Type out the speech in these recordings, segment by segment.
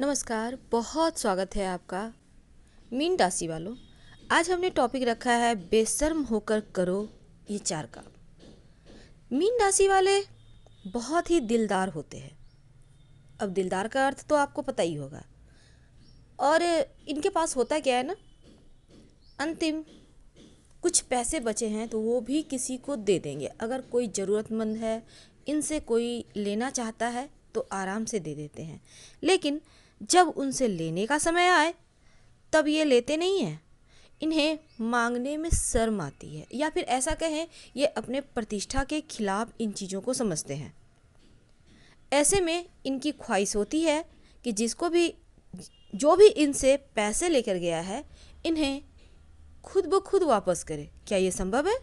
नमस्कार, बहुत स्वागत है आपका मीन राशि वालों। आज हमने टॉपिक रखा है बेशर्म होकर करो ये 4 काम। मीन राशि वाले बहुत ही दिलदार होते हैं। अब दिलदार का अर्थ तो आपको पता ही होगा। और इनके पास होता क्या है ना, अंतिम कुछ पैसे बचे हैं तो वो भी किसी को दे देंगे। अगर कोई ज़रूरतमंद है, इनसे कोई लेना चाहता है तो आराम से दे देते हैं। लेकिन जब उनसे लेने का समय आए तब ये लेते नहीं हैं। इन्हें मांगने में शर्म आती है, या फिर ऐसा कहें ये अपने प्रतिष्ठा के खिलाफ इन चीज़ों को समझते हैं। ऐसे में इनकी ख्वाहिश होती है कि जो भी इनसे पैसे लेकर गया है इन्हें खुद ब खुद वापस करे। क्या ये संभव है?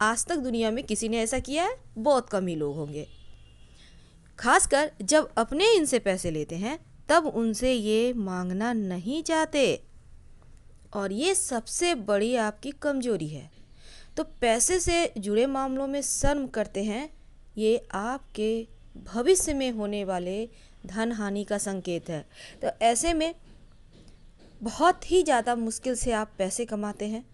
आज तक दुनिया में किसी ने ऐसा किया है? बहुत कम ही लोग होंगे। खासकर जब अपने इनसे पैसे लेते हैं तब उनसे ये मांगना नहीं चाहते, और ये सबसे बड़ी आपकी कमजोरी है। तो पैसे से जुड़े मामलों में शर्म करते हैं, ये आपके भविष्य में होने वाले धन हानि का संकेत है। तो ऐसे में बहुत ही ज़्यादा मुश्किल से आप पैसे कमाते हैं,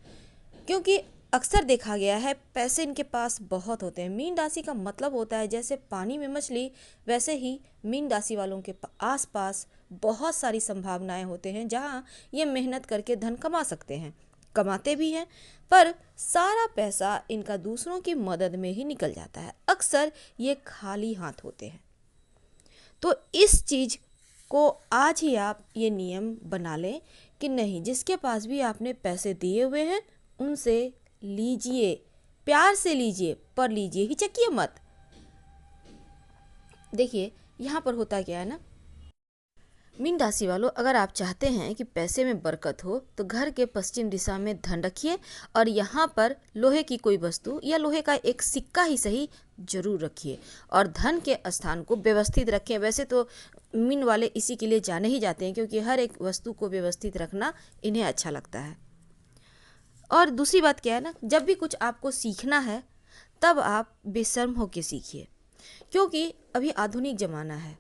क्योंकि अक्सर देखा गया है पैसे इनके पास बहुत होते हैं। मीन राशि का मतलब होता है जैसे पानी में मछली, वैसे ही मीन राशि वालों के आसपास बहुत सारी संभावनाएं होते हैं जहां ये मेहनत करके धन कमा सकते हैं, कमाते भी हैं। पर सारा पैसा इनका दूसरों की मदद में ही निकल जाता है। अक्सर ये खाली हाथ होते हैं। तो इस चीज़ को आज ही आप ये नियम बना लें कि नहीं, जिसके पास भी आपने पैसे दिए हुए हैं उनसे लीजिए, प्यार से लीजिए, पर लीजिए, हिचकिए मत। देखिए यहाँ पर होता क्या है ना, मीन राशि वालों, अगर आप चाहते हैं कि पैसे में बरकत हो तो घर के पश्चिम दिशा में धन रखिए, और यहाँ पर लोहे की कोई वस्तु या लोहे का एक सिक्का ही सही जरूर रखिए, और धन के स्थान को व्यवस्थित रखें। वैसे तो मीन वाले इसी के लिए जाने ही जाते हैं, क्योंकि हर एक वस्तु को व्यवस्थित रखना इन्हें अच्छा लगता है। और दूसरी बात क्या है ना, जब भी कुछ आपको सीखना है तब आप बेशर्म होकर सीखिए, क्योंकि अभी आधुनिक ज़माना है।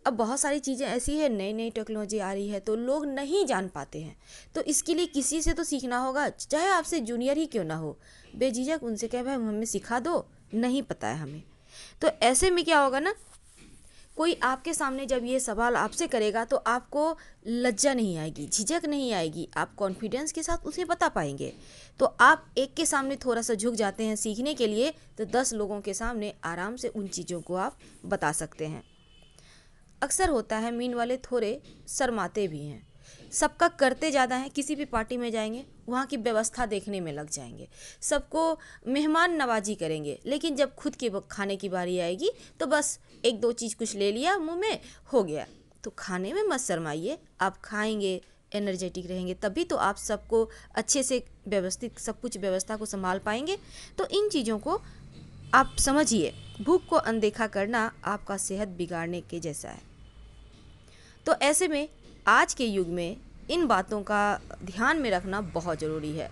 अब बहुत सारी चीज़ें ऐसी है, नई नई टेक्नोलॉजी आ रही है तो लोग नहीं जान पाते हैं। तो इसके लिए किसी से तो सीखना होगा, चाहे आपसे जूनियर ही क्यों ना हो। बेझिझक उनसे कहे भाई हमें सिखा दो, नहीं पता है हमें। तो ऐसे में क्या होगा ना, कोई आपके सामने जब ये सवाल आपसे करेगा तो आपको लज्जा नहीं आएगी, झिझक नहीं आएगी, आप कॉन्फिडेंस के साथ उसे बता पाएंगे। तो आप एक के सामने थोड़ा सा झुक जाते हैं सीखने के लिए, तो 10 लोगों के सामने आराम से उन चीज़ों को आप बता सकते हैं। अक्सर होता है मीन वाले थोड़े शर्माते भी हैं, सबका करते ज़्यादा हैं। किसी भी पार्टी में जाएंगे वहाँ की व्यवस्था देखने में लग जाएंगे, सबको मेहमान नवाजी करेंगे, लेकिन जब खुद के खाने की बारी आएगी तो बस एक दो चीज़ कुछ ले लिया मुंह में, हो गया। तो खाने में मत शर्माइए, आप खाएंगे, एनर्जेटिक रहेंगे, तभी तो आप सबको अच्छे से व्यवस्थित सब कुछ व्यवस्था को संभाल पाएंगे। तो इन चीज़ों को आप समझिए, भूख को अनदेखा करना आपका सेहत बिगाड़ने के जैसा है। तो ऐसे में आज के युग में इन बातों का ध्यान में रखना बहुत ज़रूरी है।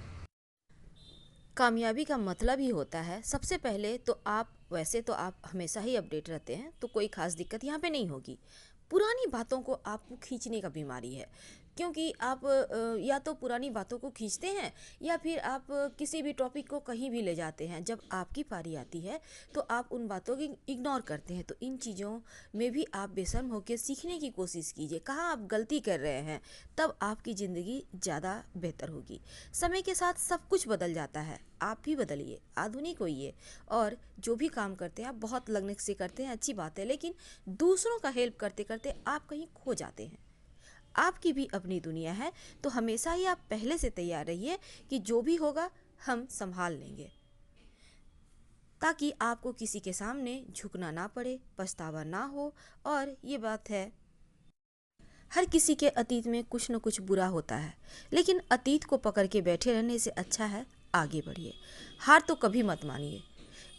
कामयाबी का मतलब ही होता है, सबसे पहले तो आप, वैसे तो आप हमेशा ही अपडेट रहते हैं तो कोई ख़ास दिक्कत यहाँ पे नहीं होगी। पुरानी बातों को आपको खींचने का बीमारी है, क्योंकि आप या तो पुरानी बातों को खींचते हैं या फिर आप किसी भी टॉपिक को कहीं भी ले जाते हैं। जब आपकी पारी आती है तो आप उन बातों की इग्नोर करते हैं। तो इन चीज़ों में भी आप बेशर्म होकर सीखने की कोशिश कीजिए, कहाँ आप गलती कर रहे हैं, तब आपकी ज़िंदगी ज़्यादा बेहतर होगी। समय के साथ सब कुछ बदल जाता है, आप भी बदलिए, आधुनिक होइए, और जो भी काम करते हैं आप बहुत लगन से करते हैं, अच्छी बात है, लेकिन दूसरों का हेल्प करते करते आप कहीं खो जाते हैं। आपकी भी अपनी दुनिया है, तो हमेशा ही आप पहले से तैयार रहिए कि जो भी होगा हम संभाल लेंगे, ताकि आपको किसी के सामने झुकना ना पड़े, पछतावा ना हो। और ये बात है, हर किसी के अतीत में कुछ न कुछ बुरा होता है, लेकिन अतीत को पकड़ के बैठे रहने से अच्छा है आगे बढ़िए। हार तो कभी मत मानिए।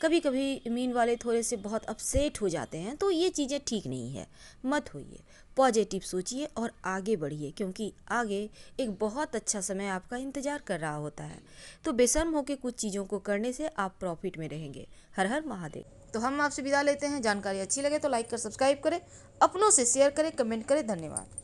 कभी कभी मीन वाले थोड़े से बहुत अपसेट हो जाते हैं, तो ये चीज़ें ठीक नहीं है, मत होइए। पॉजिटिव सोचिए और आगे बढ़िए, क्योंकि आगे एक बहुत अच्छा समय आपका इंतज़ार कर रहा होता है। तो बेशर्म होकर कुछ चीज़ों को करने से आप प्रॉफिट में रहेंगे। हर हर महादेव। तो हम आपसे विदा लेते हैं। जानकारी अच्छी लगे तो लाइक कर सब्सक्राइब करें, अपनों से शेयर करें, कमेंट करें। धन्यवाद।